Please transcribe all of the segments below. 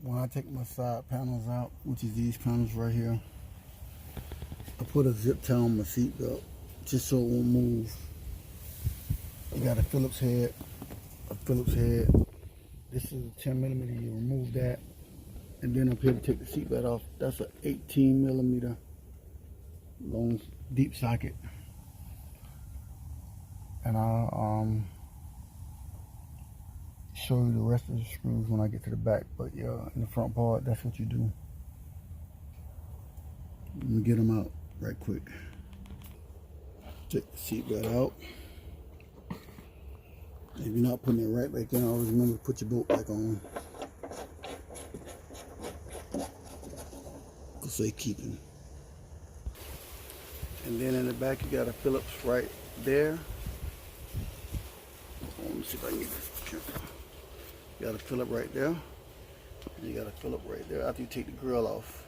when I take my side panels out, which is these panels right here, I put a zip tie on my seat belt just so it won't move. You got a Phillips head, This is a 10 millimeter. You remove that, and then up here to take the seat belt off. That's an 18 millimeter long deep socket, and I'll show you the rest of the screws when I get to the back. But yeah, in the front part, that's what you do. Let me get them out right quick. Take the seat belt out. If you're not putting it right back in, always remember to put your bolt back on. Because they keeping. And then in the back, you got a Phillips right there. Let me see if I can get this. You got a Phillips right there. And you got a Phillips right there after you take the grill off.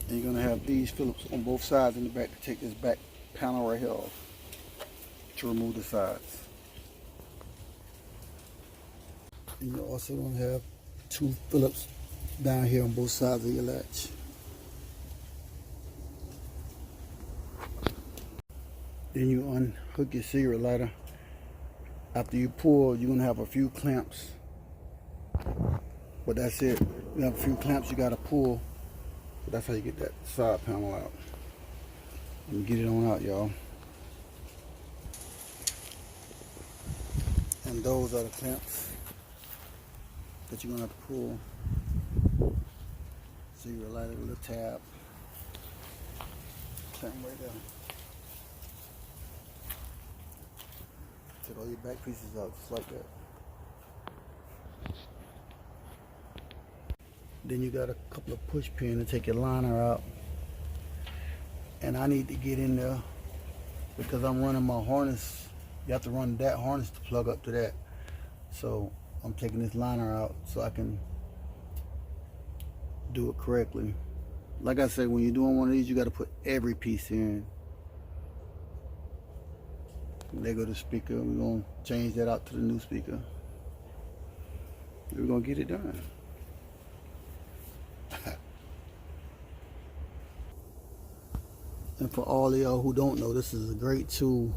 And you're going to have these Phillips on both sides in the back to take this back panel right here off to remove the sides. And you're also going to have two Phillips down here on both sides of your latch. Then you unhook your cigarette lighter. After you pull, you're going to have a few clamps, but that's it. You have a few clamps you got to pull. But that's how you get that side panel out. Let me get it on out, y'all. And those are the clamps that you're gonna have to pull. So you light it with a tab. Clamp right there. Take all your back pieces out just like that. Then you got a couple of push pins to take your liner out. And I need to get in there because I'm running my harness. You have to run that harness to plug up to that. So I'm taking this liner out so I can do it correctly. Like I said, when you're doing one of these, you got to put every piece in. There go the speaker. We're going to change that out to the new speaker. We're going to get it done. And for all of y'all who don't know, this is a great tool.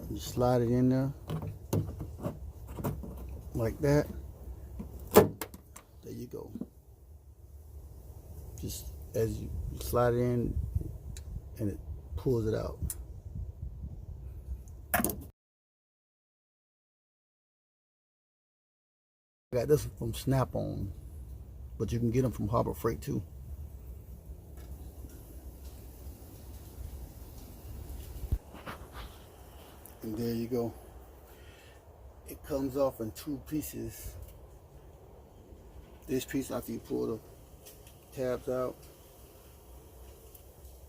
You slide it in there like that. There you go. Just as you slide it in, and it pulls it out. I got this from Snap-on, but you can get them from Harbor Freight too. And there you go. It comes off in two pieces. This piece after you pull the tabs out.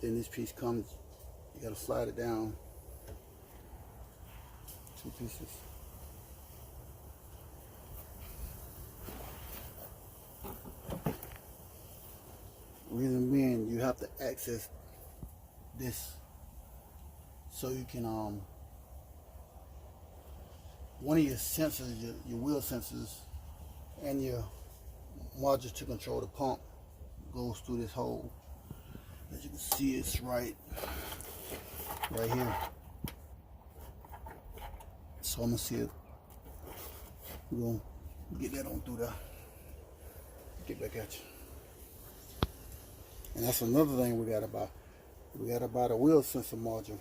Then this piece comes, you gotta slide it down. Two pieces. Reason being, you have to access this so you can one of your sensors, your wheel sensors, and your module to control the pump goes through this hole. As you can see, it's right here. So I'm gonna see it. We're gonna get that on through there. Get back at you. And that's another thing we gotta buy. We gotta buy the wheel sensor module.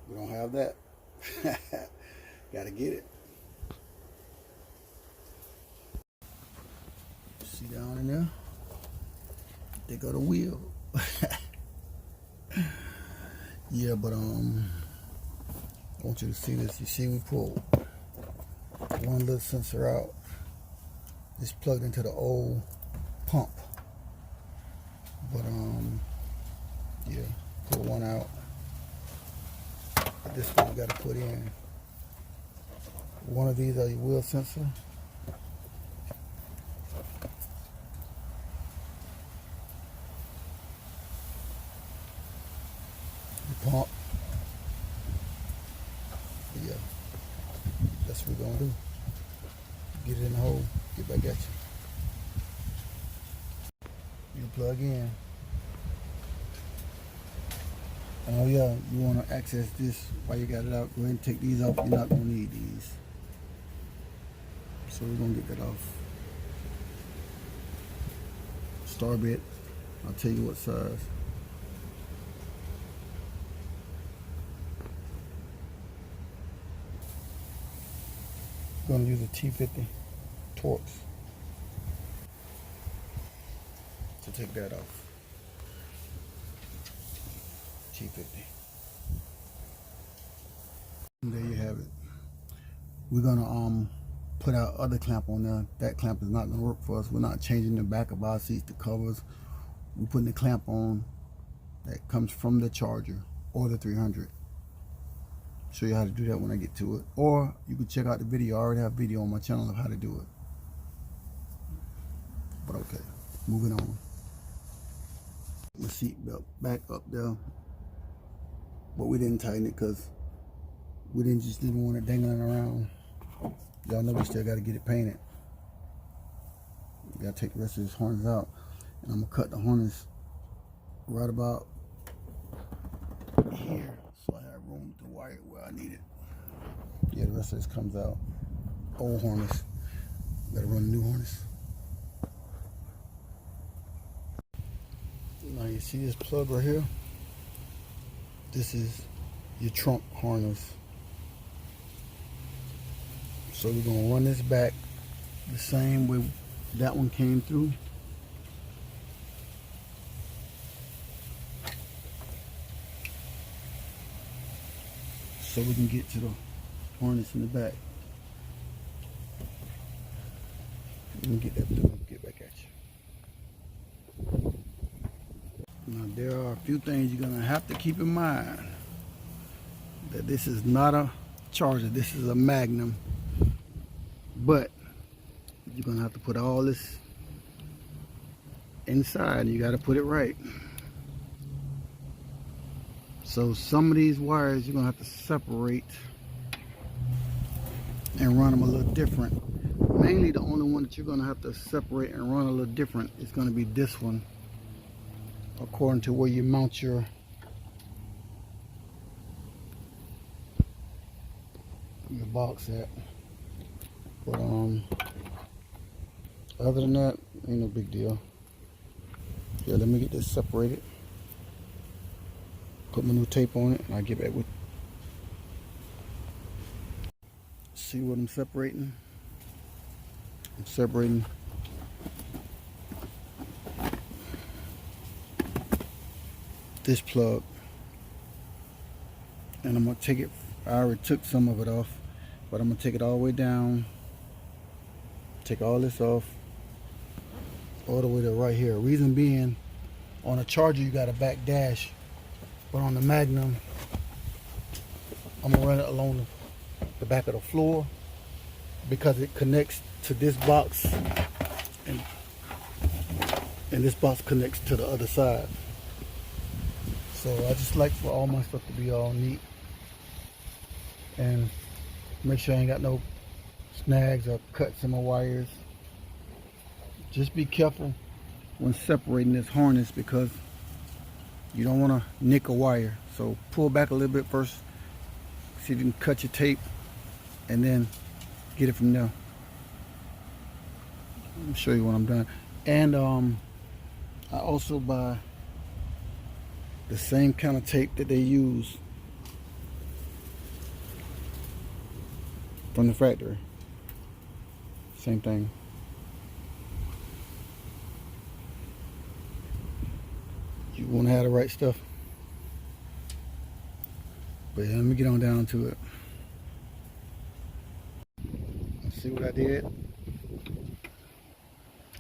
We don't have that. Gotta get it. See down in there? They got a wheel. Yeah, but I want you to see this. You see, we pulled one little sensor out. It's plugged into the old pump. But yeah, pull one out. But this one you gotta put in. One of these are your wheel sensor. The pump, That's what we're gonna do. Get it in the hole, get back at you. You plug in. Oh yeah, you want to access this while you got it out. Go ahead and take these off. You're not gonna need these. So we're gonna get that off. Star bit. I'll tell you what size. I'm gonna use a T50 Torx to take that off. T50. And there you have it. We're gonna put our other clamp on there. That clamp is not gonna work for us. We're not changing the back of our seats, the covers. We're putting the clamp on that comes from the charger or the 300. Show you how to do that when I get to it, or you can check out the video. I already have a video on my channel of how to do it. But okay, moving on. My seat belt back up there, but we didn't tighten it because we didn't want it dangling around. Y'all know we still got to get it painted. We got to take the rest of this harness out, and I'm gonna cut the harness right about here, so I have room to wire it where I need it. Yeah, the rest of this comes out. Old harness. Gotta run a new harness. Now you see this plug right here? This is your trunk harness. So we're gonna run this back the same way that one came through. So we can get to the harness in the back. Let me get that through, get back at you. Now there are a few things you're gonna have to keep in mind. That this is not a charger, this is a Magnum. But you're gonna have to put all this inside, you gotta put it right. So some of these wires you're gonna have to separate and run them a little different. Mainly the only one that you're gonna have to separate and run a little different is gonna be this one, according to where you mount your box at. But other than that, ain't no big deal. Yeah, let me get this separated. Put my new tape on it and I'll get back with. See what I'm separating? I'm separating this plug, and I'm gonna take it. I already took some of it off, but I'm gonna take it all the way down, take all this off, all the way to right here. Reason being, on a charger you got a back dash, but on the Magnum I'm gonna run it along the back of the floor because it connects to this box, and this box connects to the other side. So I just like for all my stuff to be all neat and make sure I ain't got no snags or cuts in my wires. Just be careful when separating this harness because you don't want to nick a wire. So pull back a little bit first, see if you can cut your tape, and then get it from there. Let me show you when I'm done. And I also buy the same kind of tape that they use from the factory. Same thing. You want to have the right stuff. But yeah, let me get on down to it. Let's see what I did.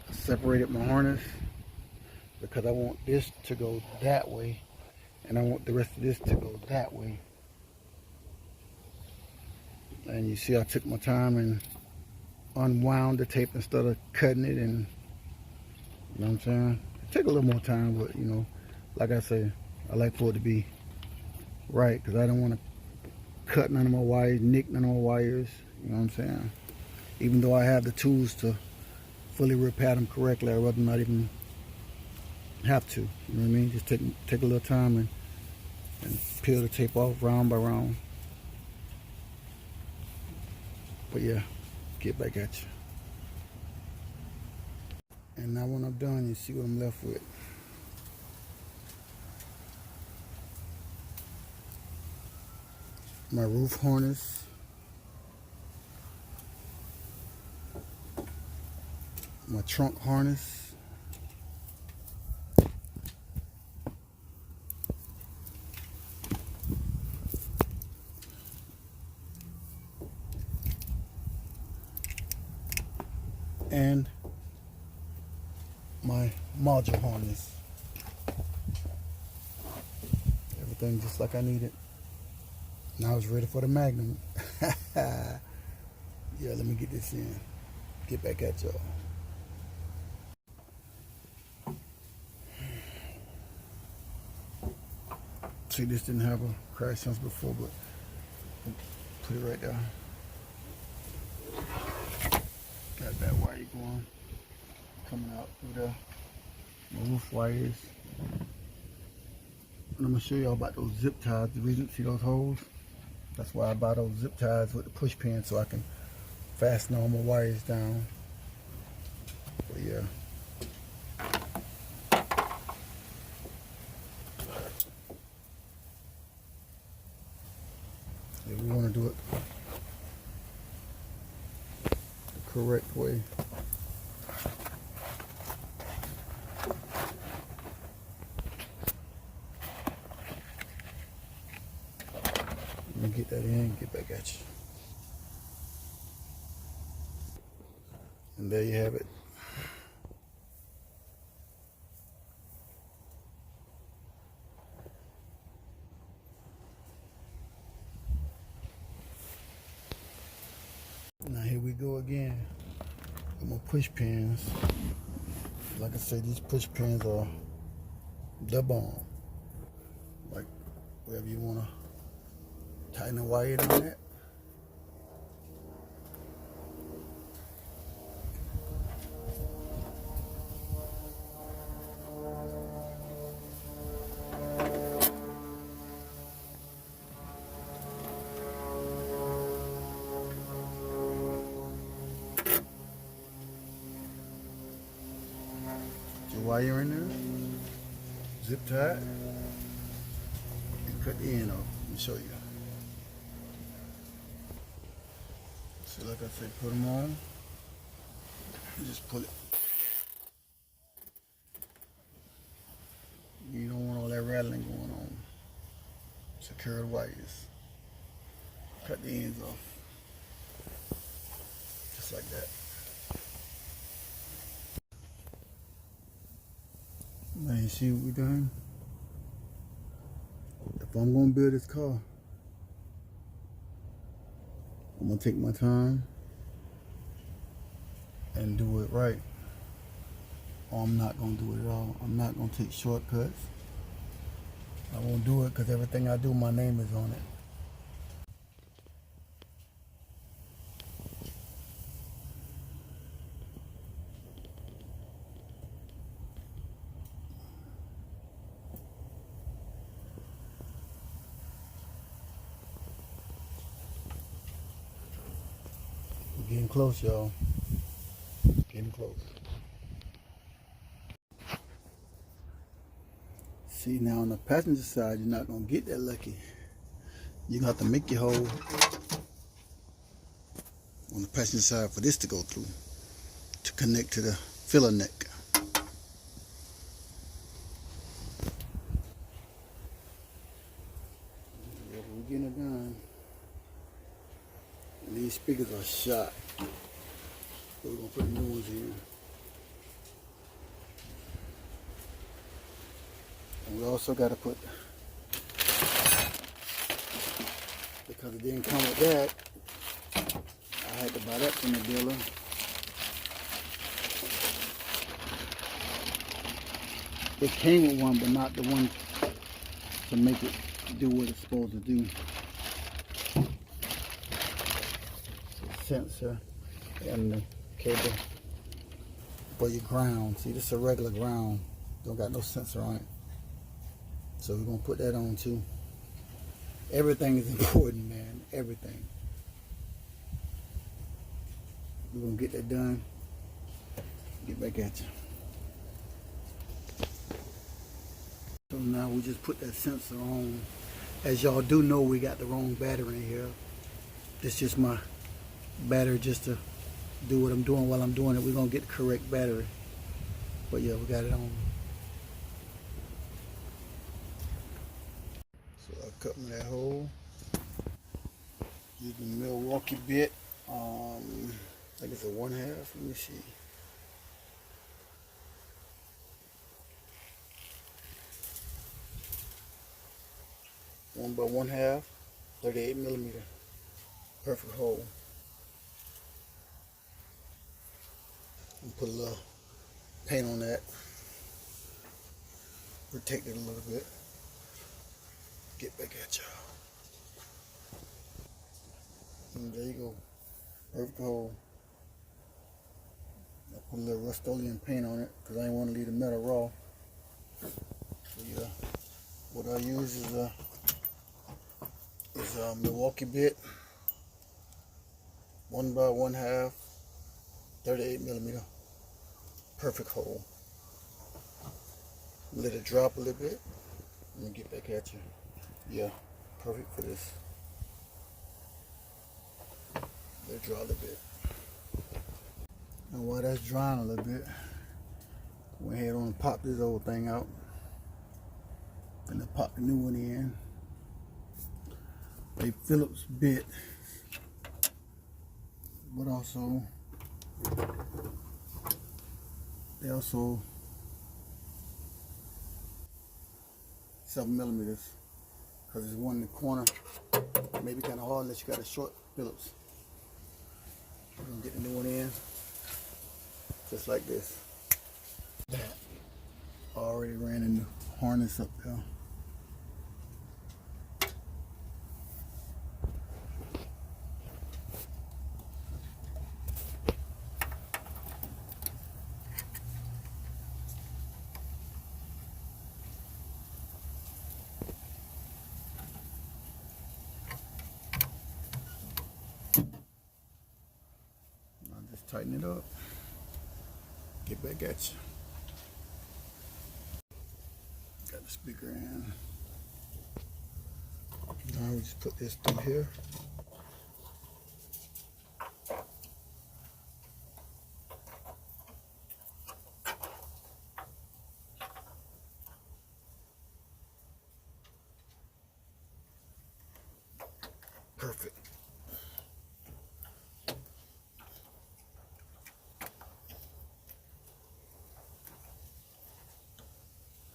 I separated my harness because I want this to go that way and I want the rest of this to go that way. And you see I took my time and unwound the tape instead of cutting it, and you know what I'm saying? It took a little more time, but you know, like I say, I like for it to be right because I don't want to cut none of my wires, nick none of my wires. You know what I'm saying? Even though I have the tools to fully repair them correctly, I'd rather not even have to. You know what I mean? Just take a little time and peel the tape off round by round. But yeah, get back at you. And now when I'm done, you see what I'm left with. My roof harness, my trunk harness, and my module harness. Everything just like I needed. Now it's ready for the Magnum. Yeah, let me get this in. Get back at y'all. See, this didn't have a crash sense before, but put it right there. Got that wire going, coming out through there. My roof wires. And I'm gonna show y'all about those zip ties. The reason, see those holes? That's why I buy those zip ties with the push pin, so I can fasten all my wires down. But yeah. Yeah, we want to do it the correct way. Let me get that in and get back at you. And there you have it. Now here we go again with my push pins. Like I said, these push pins are the bomb. Like wherever you want to tighten the wire on that. Wire in there, zip tie, and cut the end off. Let me show you. So like I said, put them on, and just pull it. You don't want all that rattling going on. Secure the wires. Cut the ends off. Just like that. Now you see what we're doing? If I'm going to build this car, I'm going to take my time and do it right. Or I'm not going to do it at all. I'm not going to take shortcuts. I won't do it because everything I do, my name is on it. Getting close, y'all. Getting close. See, now on the passenger side, you're not going to get that lucky. You're going to have to make your hole on the passenger side for this to go through, to connect to the filler neck. Yeah, we're getting it done. And these speakers are shot. So we're going to put new ones in. And we also got to put, because it didn't come with that, I had to buy that from the dealer. It came with one, but not the one to make it do what it's supposed to do. So sensor and the cable for your ground. See, this is a regular ground, don't got no sensor on it, so we're gonna put that on too. Everything is important, man, everything. We're gonna get that done, get back at you. So now we just put that sensor on. As y'all do know, we got the wrong battery in here. This is just my battery just to do what I'm doing while I'm doing it. We're gonna get the correct battery. But yeah, we got it on. So I cut me that hole. Use the Milwaukee bit. I think it's a 1/2. Let me see. One by 1/2, 38mm. Perfect hole. And put a little paint on that. Protect it a little bit. Get back at y'all. And there you go. Perfect hole. I put a little Rust-Oleum paint on it because I didn't want to leave the metal raw. So yeah, what I use is a Milwaukee bit, 1 by 1/2, 38mm. Perfect hole. Let it drop a little bit. Let me get back at you. Yeah, perfect for this. Let it dry a little bit. And while that's drying a little bit, went ahead on and pop this old thing out. And then pop the new one in. A Phillips bit, but also they also 7mm because there's one in the corner. Maybe kind of hard unless you got a short Phillips. We're gonna get the new one in just like this. That already ran in the harness up there. Tighten it up. Get back at you. Got the speaker in. Now we just put this through here. Perfect.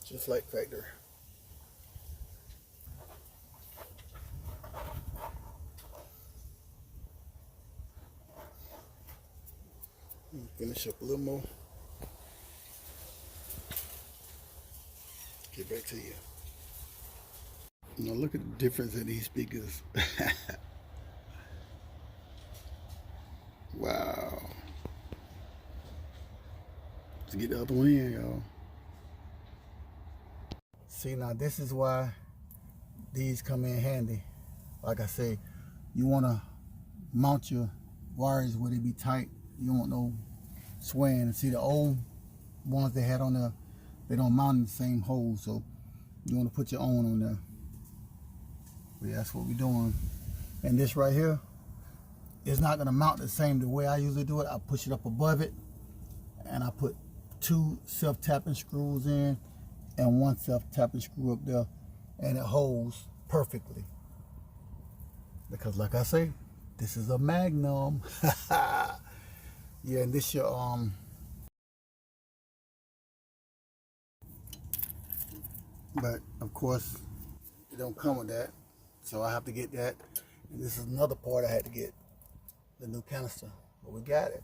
Just like factory. Finish up a little more. Get back to you. Now look at the difference in these speakers. Wow. Let's get the other one in, y'all. See, now this is why these come in handy. Like I say, you want to mount your wires where they be tight. You don't want no swaying. See, the old ones they had on there, they don't mount in the same hole, so you want to put your own on there. But yeah, that's what we're doing. And this right here is not going to mount the same the way I usually do it. I push it up above it, and I put 2 self-tapping screws in and 1 self-tapping screw up there, and it holds perfectly. Because like I say, this is a Magnum. Yeah, and this your but of course it don't come with that, so I have to get that. And this is another part I had to get, the new canister, but we got it.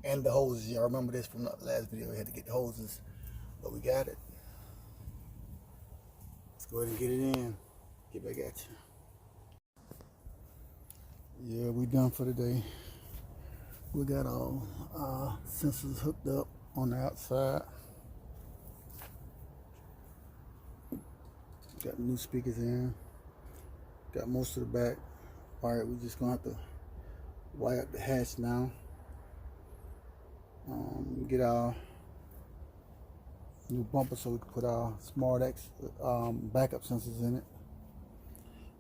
And the hoses. Y'all remember this from the last video, we had to get the hoses, but we got it. Let's go ahead and get it in. Get back at you. Yeah, we done for the day. We got all our sensors hooked up on the outside. Got new speakers in. Got most of the back. Alright, we're just gonna have to wire up the hatch now. Get our new bumper so we can put our Smart X backup sensors in it.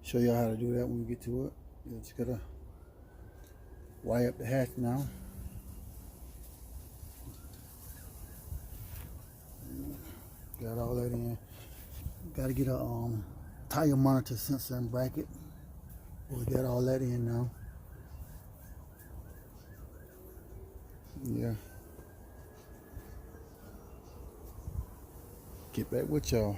Show y'all how to do that when we get to it. You just gotta wire up the hatch now. Got all that in. Gotta get a tire monitor sensor and bracket. We got all that in now. Yeah. Get back with y'all.